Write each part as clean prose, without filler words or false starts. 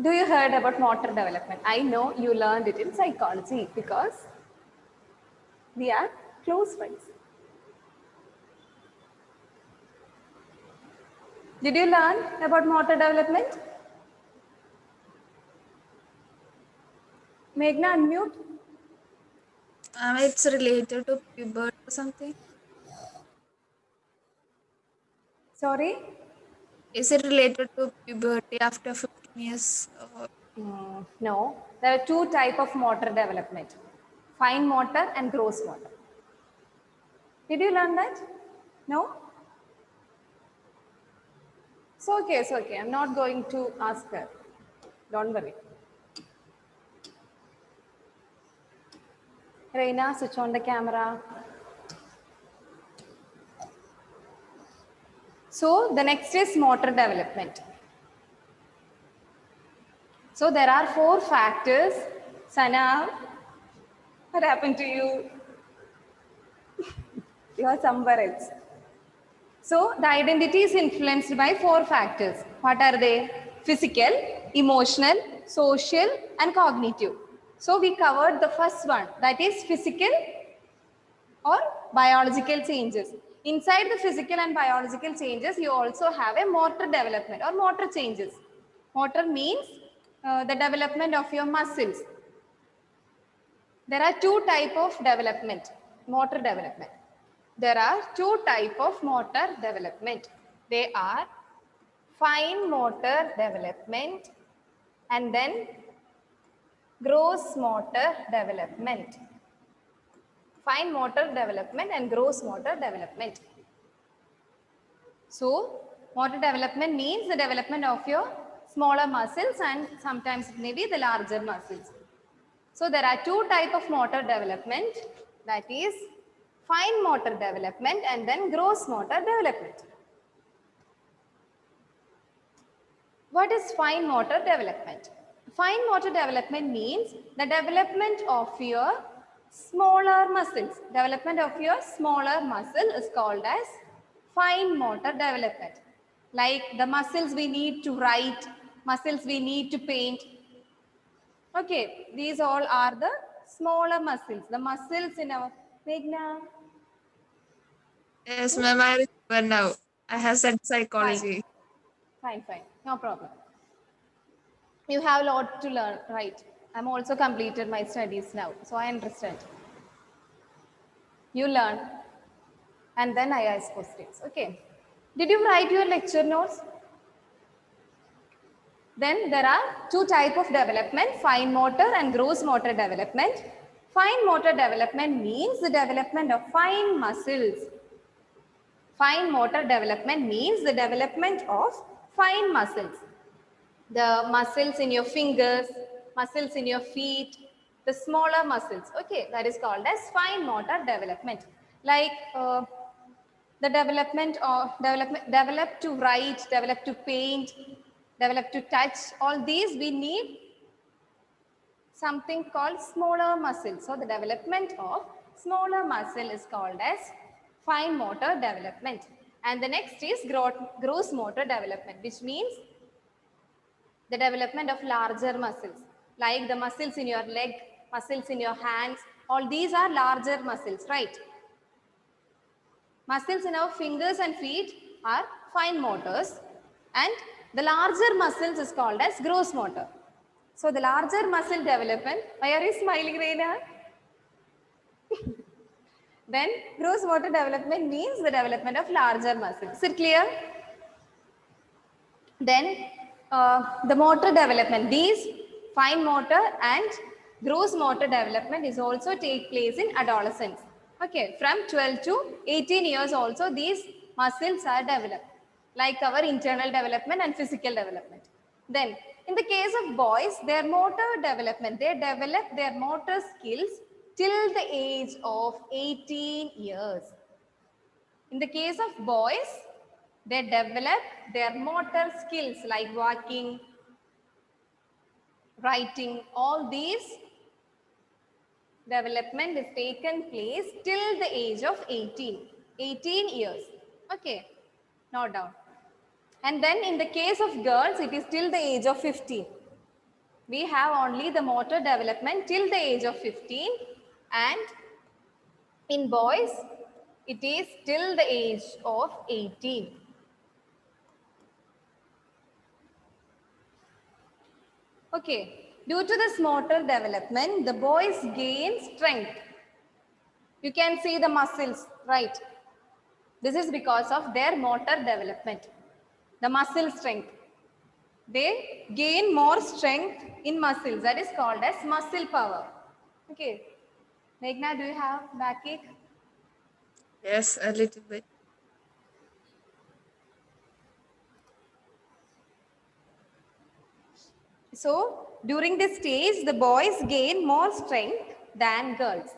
Do you heard about motor development? I know you learned it in psychology because we are close friends. Did you learn about motor development? Meghna, unmute. It's related to puberty or something. Sorry? Is it related to puberty after 15 years? No. There are two types of motor development. Fine motor and gross motor. Did you learn that? No? It's okay. I'm not going to ask her. Don't worry. Reina, switch on the camera. So the next is motor development. So there are 4 factors. Sana, what happened to you? You are somewhere else. So the identity is influenced by 4 factors. What are they? Physical, emotional, social, and cognitive. So we covered the first one, that is physical or biological changes. Inside the physical and biological changes, you also have a motor development or motor changes. Motor means the development of your muscles. There are 2 types of development, motor development. There are 2 types of motor development. They are fine motor development and then gross motor development. Fine motor development and gross motor development. So, motor development means the development of your smaller muscles and sometimes it may be the larger muscles. So, there are 2 types of motor development, that is fine motor development and then gross motor development. What is fine motor development? Fine motor development means the development of your smaller muscles. Development of your smaller muscle is called as fine motor development. Like the muscles we need to write, muscles we need to paint. Okay, these all are the smaller muscles. The muscles in our Meghna. Yes, ma'am, I remember now. I have said Fine, psychology. fine. No problem. You have a lot to learn, right? I'm also completed my studies now, so I understand. You learn and then I ask questions. Okay. Did you write your lecture notes? Then there are 2 types of development, fine motor and gross motor development. Fine motor development means the development of fine muscles. Fine motor development means the development of fine muscles. The muscles in your fingers, muscles in your feet, the smaller muscles. Okay, that is called as fine motor development. Like the development of develop to write, develop to paint, develop to touch, all these we need something called smaller muscle. So the development of smaller muscle is called as fine motor development. And the next is gross motor development, which means the development of larger muscles, like the muscles in your leg, muscles in your hands, all these are larger muscles, right? Muscles in our fingers and feet are fine motors and the larger muscles is called as gross motor. So the larger muscle development, why are you smiling, Reina? Then gross motor development means the development of larger muscles. Is it clear? Then the motor development, these fine motor and gross motor development is also take place in adolescence. Okay, from 12 to 18 years also these muscles are developed, like our internal development and physical development. Then in the case of boys, their motor development, they develop their motor skills till the age of 18 years. In the case of boys, they develop their motor skills like walking, writing, all these development is taken place till the age of 18 years. Okay, no doubt. And then in the case of girls, it is till the age of 15. we have only the motor development till the age of 15, and in boys, it is till the age of 18. Okay, due to this motor development, the boys gain strength. You can see the muscles, right? This is because of their motor development, the muscle strength. They gain more strength in muscles. That is called as muscle power. Okay. Meghna, do you have backache? Yes, a little bit. So, during this stage, the boys gain more strength than girls.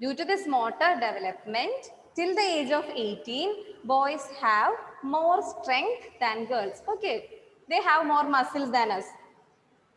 Due to this motor development, till the age of 18, boys have more strength than girls. Okay, they have more muscles than us.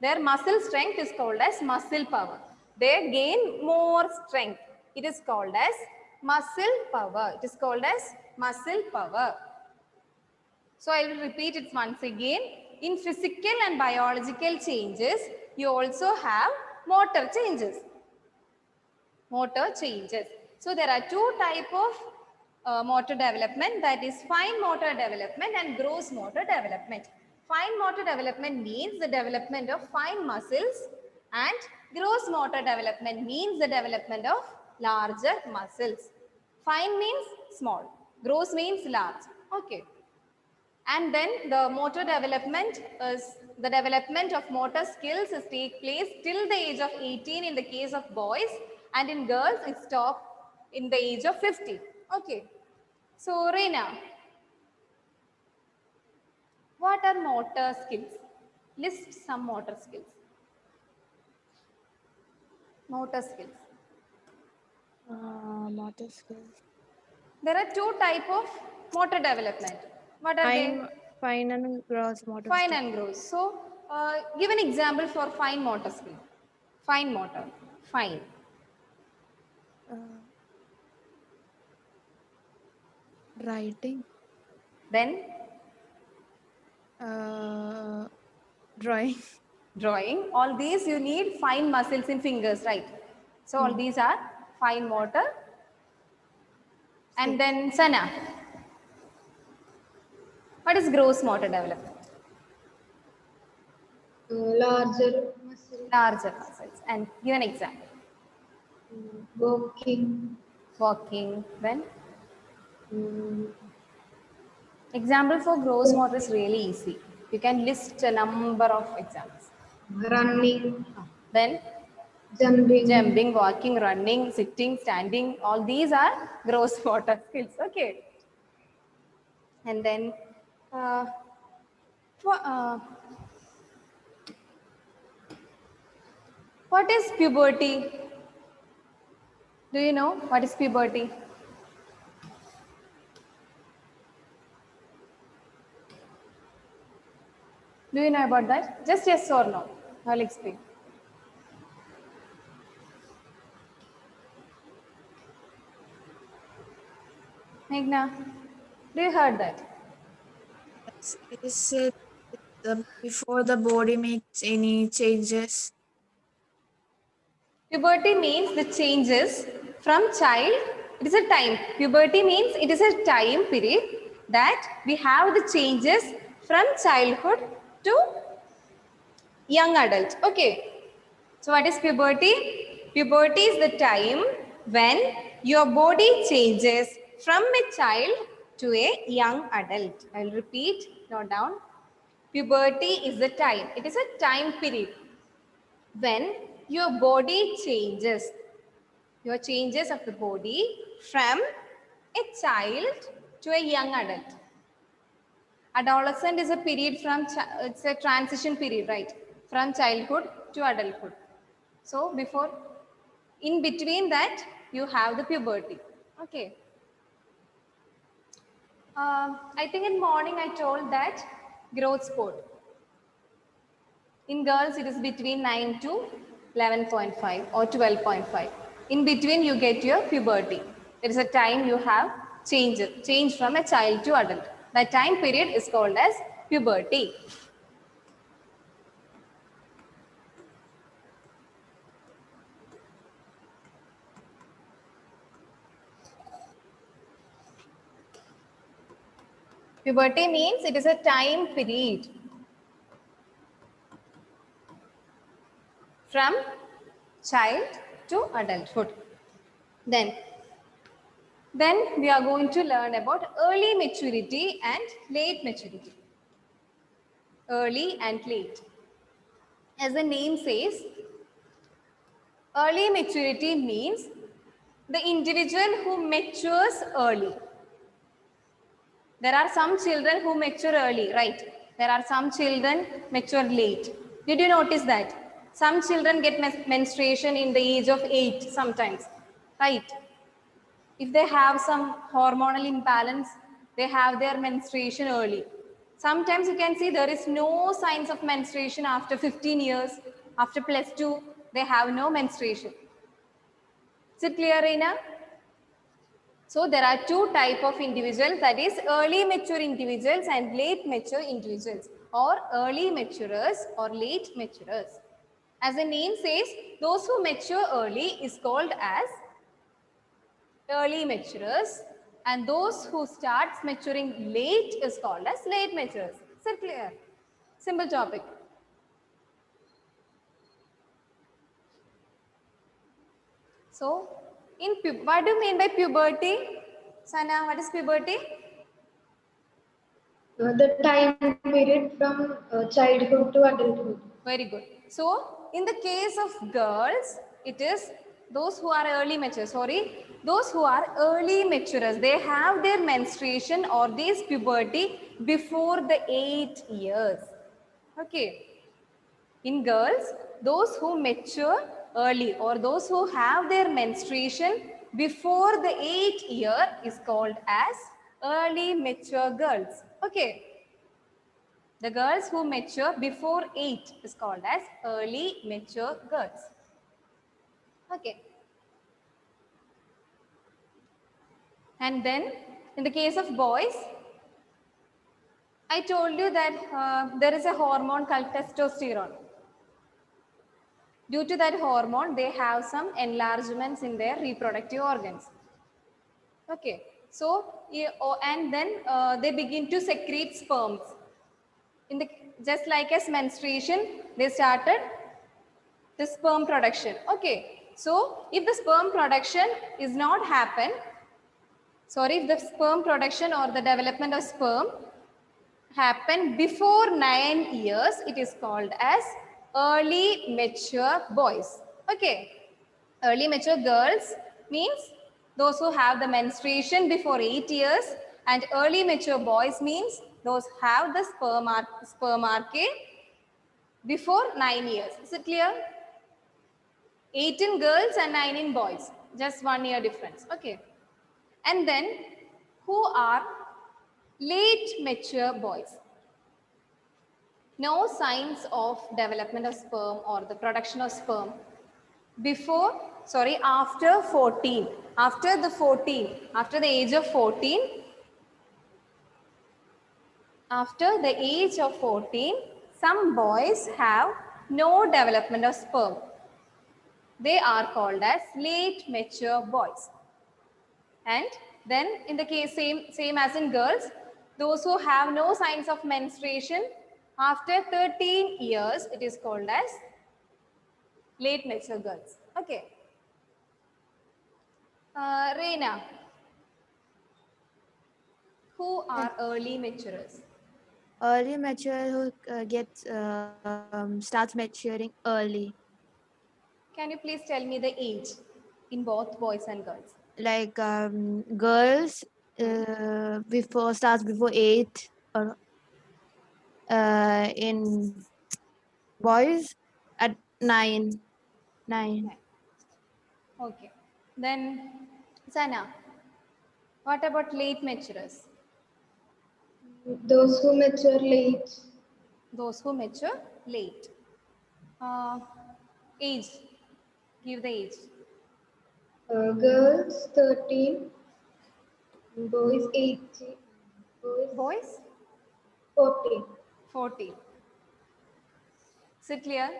Their muscle strength is called as muscle power. They gain more strength. It is called as muscle power. It is called as muscle power. So I will repeat it once again. In physical and biological changes, you also have motor changes. Motor changes. So there are two types of motor development, that is fine motor development and gross motor development. Fine motor development means the development of fine muscles, and gross motor development means the development of larger muscles. Fine means small, gross means large. Okay. And then the motor development is the development of motor skills is take place till the age of 18 in the case of boys, and in girls it stops in the age of 50. Okay. So Reena, what are motor skills? List some motor skills. Motor skills. Motor skills. There are two types of motor development. What are they? Fine and gross motor Fine skills. and gross. So give an example for fine motor skill. Fine motor. Fine. Writing. Then Drawing. drawing. All these you need fine muscles in fingers, right? So all these are fine motor. And then Sana, what is gross motor development? Larger muscle, Larger muscles. And give an example. walking, Walking. Then mm, example for gross motor is really easy. You can list a number of examples. running, Then jumping, walking, running, sitting, standing, all these are gross motor skills. Okay. And then what is puberty? Do you know what is puberty? Do you know about that? Just yes or no. I'll explain. Meghna, do you heard that? Yes, it is said before the body makes any changes. Puberty means the changes from child. It is a time. Puberty means it is a time period that we have the changes from childhood to young adult. Okay. So what is puberty? Puberty is the time when your body changes from a child to a young adult. I'll repeat, note down. Puberty is the time. It is a time period when your body changes. Your changes of the body from a child to a young adult. Adolescent is a period from, it's a transition period, right? From childhood to adulthood. So before, in between that, you have the puberty. Okay. I think in morning I told that growth spurt. In girls, it is between 9 to 11.5 or 12.5. In between, you get your puberty. There is a time you have change from a child to adult. That time period is called as puberty. Puberty means it is a time period from child to adulthood. Then we are going to learn about early maturity and late maturity. Early and late. As the name says, early maturity means the individual who matures early. There are some children who mature early, right? There are some children mature late. Did you notice that? Some children get menstruation in the age of 8 sometimes, right? If they have some hormonal imbalance, they have their menstruation early. Sometimes you can see there is no signs of menstruation after 15 years. After plus 2, they have no menstruation. Is it clear, Reena? So there are two types of individuals, that is early mature individuals and late mature individuals, or early maturers or late maturers. As the name says, those who mature early is called as early maturers, and those who starts maturing late is called as late maturers. Is it clear? Simple topic. So, what do you mean by puberty? Sana, what is puberty? The time period from childhood to adulthood. Very good. So, in the case of girls, it is those who are early mature, those who are early maturers, they have their menstruation or this puberty before the 8 years. Okay. In girls, those who mature early or those who have their menstruation before the 8th year is called as early mature girls. Okay. The girls who mature before 8 is called as early mature girls. Okay. And then in the case of boys, I told you that there is a hormone called testosterone. Due to that hormone, they have some enlargements in their reproductive organs. Okay. So, and then they begin to secrete sperms. Just like as menstruation, they started the sperm production. Okay. So, if the sperm production is not happen, if the sperm production or the development of sperm happen before 9 years, it is called as early mature boys. Okay. Early mature girls means those who have the menstruation before 8 years, and early mature boys means those have the sperm arche before 9 years. Is it clear? 8 in girls and 9 in boys. Just 1 year difference. Okay. And then who are late mature boys? No signs of development of sperm or the production of sperm after 14. After the age of 14, some boys have no development of sperm. They are called as late mature boys. And then in the case same as in girls, those who have no signs of menstruation after 13 years, it is called as late mature girls. Okay. Reena, who are early maturers? Early mature who starts maturing early. Can you please tell me the age in both boys and girls? Like girls starts before 8, or in boys at 9. Okay. Then, Sana, what about late maturers? Those who mature late. Those who mature late. Age. Give the age. Girls 13, boys 18, Boys? 14. 14. Is it clear?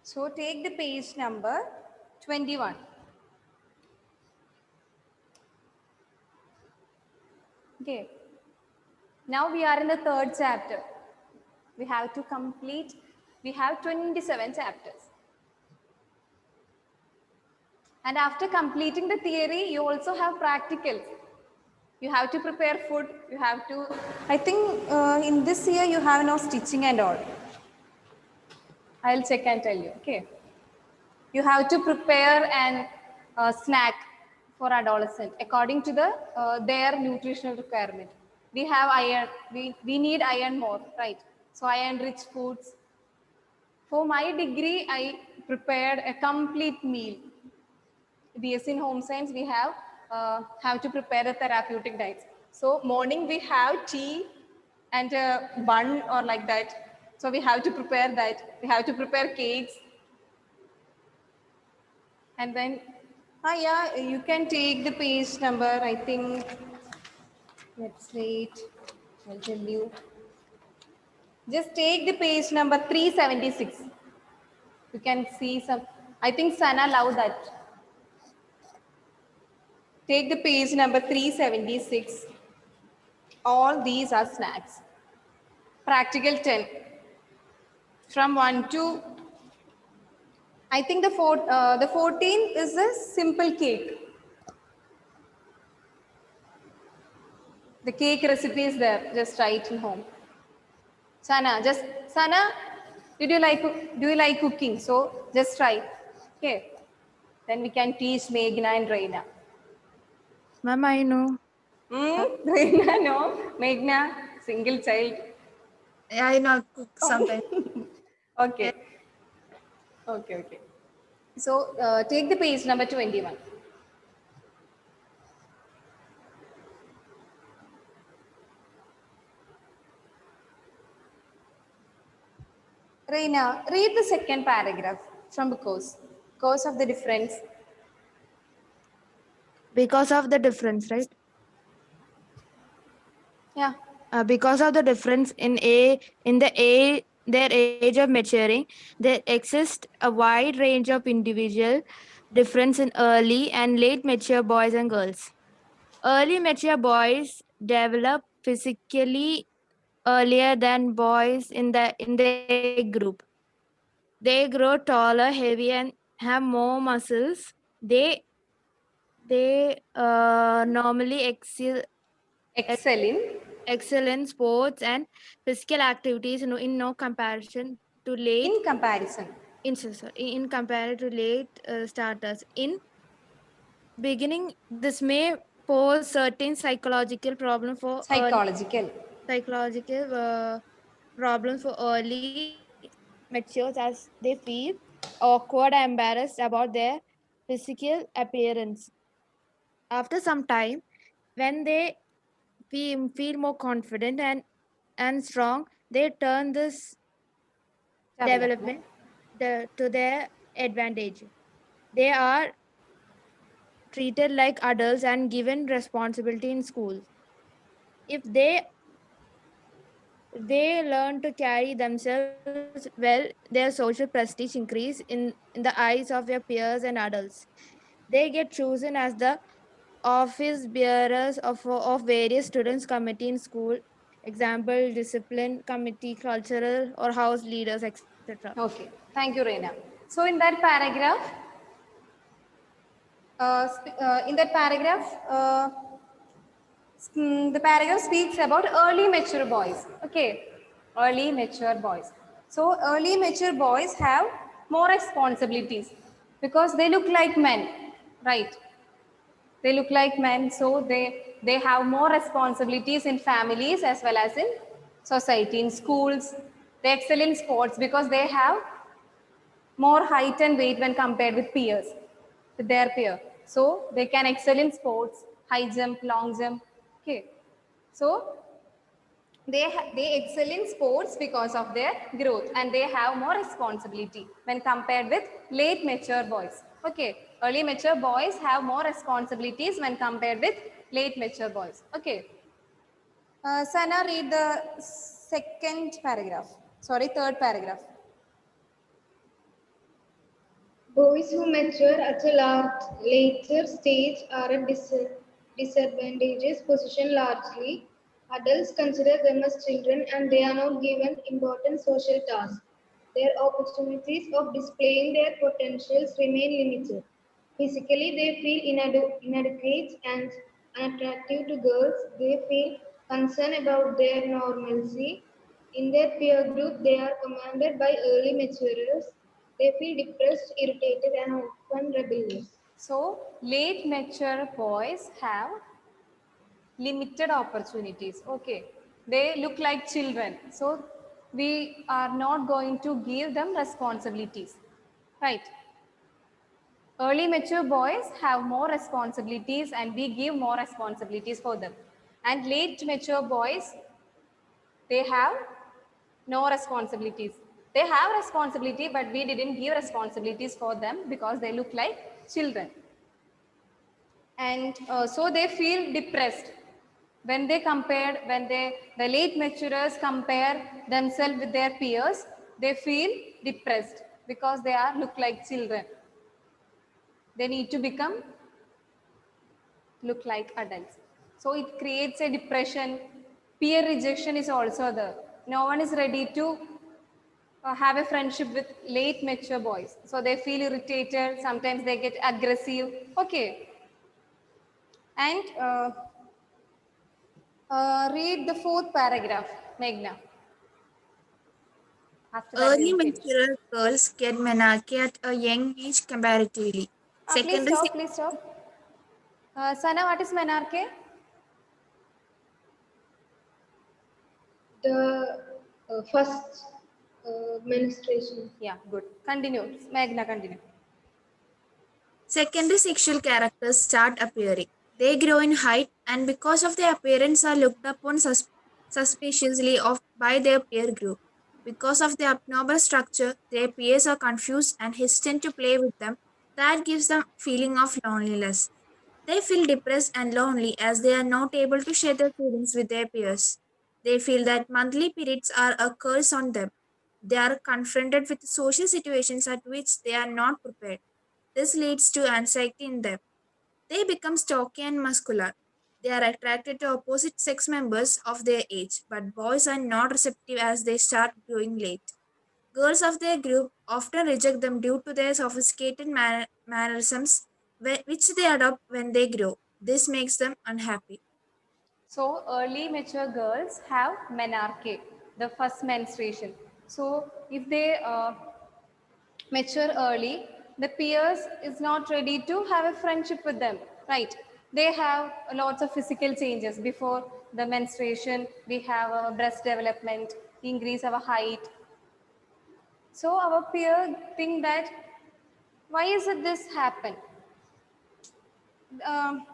So take the page number 21. Okay. Now we are in the third chapter. We have 27 chapters. And after completing the theory, you also have practicals. You have to prepare food. You have to, I think in this year you have no stitching and all. I'll check and tell you, okay? You have to prepare an snack for adolescent according to their nutritional requirement. We have iron, we need iron more, right? So iron rich foods. For my degree, I prepared a complete meal. BSc in Home Science, we have to prepare the therapeutic diets. So morning we have tea and a bun or like that. So we have to prepare that. We have to prepare cakes. And then, yeah, you can take the page number, I think, let's wait, I'll tell you. Just take the page number 376. You can see some, I think Sana loved that. Take the page number 376. All these are snacks. Practical 10. From 1 to, I think the 14th is a simple cake. The cake recipe is there. Just write in home. Sana, do you like cooking? So just try. Okay. Then we can teach Meghna and Reina. Ma'am, I know. Reina, no. Meghna, single child. I know cook sometimes. Okay. Okay. So take the page number 21. Reina, read the second paragraph from because of the difference. Because of the difference, right? Yeah. Because of the difference in their age of maturing, there exists a wide range of individual difference in early and late mature boys and girls. Early mature boys develop physically earlier than boys in their group. They grow taller, heavier, and have more muscles. They normally excel in sports and physical activities in no comparison to late In comparison. in compared to late starters. In beginning, this may pose certain Psychological. problems for early matures as they feel awkward and embarrassed about their physical appearance. After some time, when they feel more confident and strong, they turn this Development. to their advantage. They are treated like adults and given responsibility in school. If they learn to carry themselves well, their social prestige increase in the eyes of their peers and adults. They get chosen as the office bearers of various students committee in school, example discipline committee, cultural or house leaders, etc. Okay. Thank you, Reina. So in that paragraph, the paragraph speaks about early mature boys. Okay, early mature boys. So early mature boys have more responsibilities because they look like men, right? They look like men, so they have more responsibilities in families as well as in society, in schools. They excel in sports because they have more height and weight when compared with their peer. So they can excel in sports, high jump, long jump. Okay. So they excel in sports because of their growth and they have more responsibility when compared with late mature boys. Okay. Early mature boys have more responsibilities when compared with late mature boys. Okay. Sana, read the third paragraph. Boys who mature at a later stage are at disadvantageous position largely Adults consider them as children and they are not given important social tasks. Their opportunities of displaying their potentials remain limited. Physically, they feel inadequate and unattractive to girls. They feel concerned about their normalcy. In their peer group, they are commanded by early maturers. They feel depressed, irritated, and often rebellious. So late mature boys have limited opportunities. Okay, they look like children, so we are not going to give them responsibilities, right? Early mature boys have more responsibilities and we give more responsibilities for them, and late mature boys, they have no responsibilities. They have responsibility but we didn't give responsibilities for them because they look like children. And so they feel depressed when they compared, when the late maturers compare themselves with their peers, they feel depressed because they are look like children. They need to become look like adults, so it creates a depression. Peer rejection is also there. No one is ready to have a friendship with late mature boys, so they feel irritated, sometimes they get aggressive. Okay, and read the fourth paragraph, Meghna. After that, we Early will finish. mature girls get menarche at a young age comparatively. Please Secondary stop, please stop. Sana, what is menarche? The first menstruation. Yeah, good. Continue. Meghna, continue. Secondary sexual characters start appearing. They grow in height and because of their appearance are looked upon suspiciously by their peer group. Because of their abnormal structure, their peers are confused and hesitant to play with them. That gives them feeling of loneliness. They feel depressed and lonely as they are not able to share their feelings with their peers. They feel that monthly periods are a curse on them. They are confronted with social situations at which they are not prepared. This leads to anxiety in them. They become stocky and muscular. They are attracted to opposite sex members of their age, but boys are not receptive as they start growing late. Girls of their group often reject them due to their sophisticated mannerisms, which they adopt when they grow. This makes them unhappy. So early mature girls have menarche, the first menstruation. So if they mature early, the peers is not ready to have a friendship with them, right? They have lots of physical changes before the menstruation. We have our breast development, increase our height. So our peer think that why is it this happen? Um,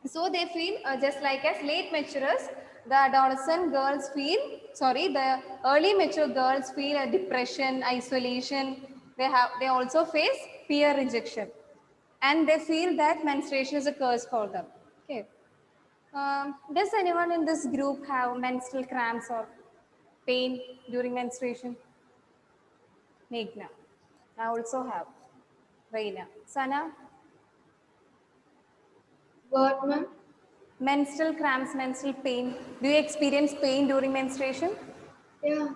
so they feel just like as late maturers, the adolescent girls feel, sorry, the early mature girls feel a depression, isolation. They also face peer rejection, and they feel that menstruation is a curse for them. Okay. Does anyone in this group have menstrual cramps or pain during menstruation? Meghna. I also have. Reina. Sana. What, ma'am? Menstrual cramps, menstrual pain. Do you experience pain during menstruation? Yeah.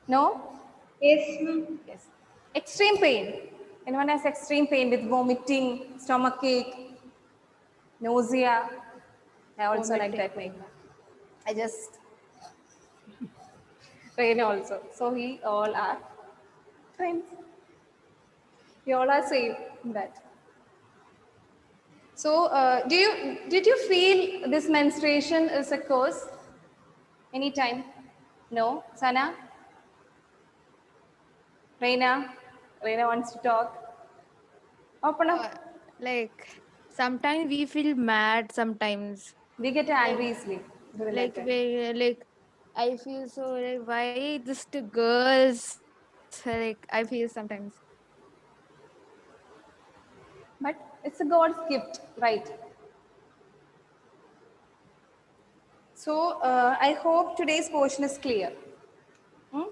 No? Yes, ma'am. Yes. Extreme pain. Anyone has extreme pain with vomiting, stomach ache, nausea? I also like Vomiting. that pain. I just pain also. So we all are friends. We all are same in that. So did you feel this menstruation is a curse? Anytime? No? Sana? Reina? Reina wants to talk. Open Uh, up. like sometimes we feel mad sometimes. We get angry easily during that time. I feel so like why this to girls? Like I feel sometimes. But it's a God's gift, right? So I hope today's portion is clear. Hmm?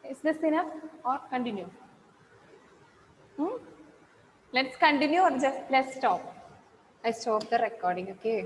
Is this enough or continue? Hmm? Let's continue or just let's stop. I stop the recording, okay?